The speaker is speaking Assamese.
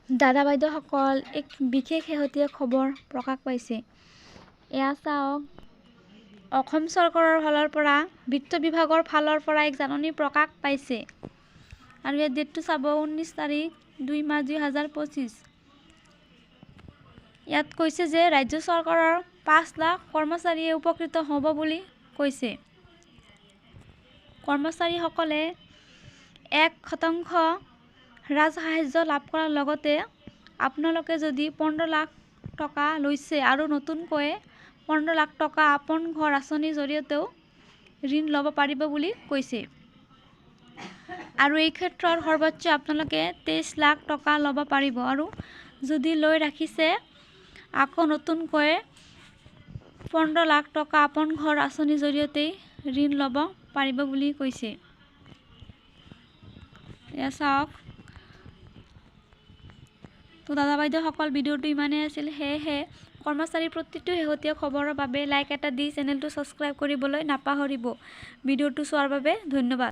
দাদা বাইদেউসকল এক বিশেষ শেহতীয়া খবৰ প্ৰকাশ পাইছে। এয়া চাওক, অসম চৰকাৰৰ ফালৰ পৰা বিত্ত বিভাগৰ ফালৰ পৰা এক জাননী প্ৰকাশ পাইছে আৰু ইয়াৰ ডেটটো চাব 19 তাৰিখ 2 মাৰ্চ 2025। ইয়াত কৈছে যে ৰাজ্য চৰকাৰৰ 5 লাখ কৰ্মচাৰীয়ে উপকৃত হ'ব বুলি কৈছে। কৰ্মচাৰীসকলে 1% ৰাজসাহায্য লাভ কৰাৰ লগতে আপোনালোকে যদি 15 লাখ টকা লৈছে আৰু নতুনকৈ 15 লাখ টকা আপোন ঘৰ আঁচনিৰ জৰিয়তেও ঋণ ল'ব পাৰিব বুলি কৈছে। আৰু এই ক্ষেত্ৰত সৰ্বোচ্চ আপোনালোকে 23 লাখ টকা ল'ব পাৰিব আৰু যদি লৈ ৰাখিছে আকৌ নতুনকৈ 15 লাখ টকা আপোন ঘৰ আঁচনিৰ জৰিয়তে ঋণ ল'ব পাৰিব বুলি কৈছে। এয়া চাওক, তো দাদা বাইদেউসকল ভিডিঅ'টো ইমানেই আছিল। সেয়েহে কৰ্মচাৰীৰ প্ৰতিটো শেহতীয়া খবৰৰ বাবে লাইক এটা দি চেনেলটো ছাবস্ক্ৰাইব কৰিবলৈ নাপাহৰিব। ভিডিঅ'টো চোৱাৰ বাবে ধন্যবাদ।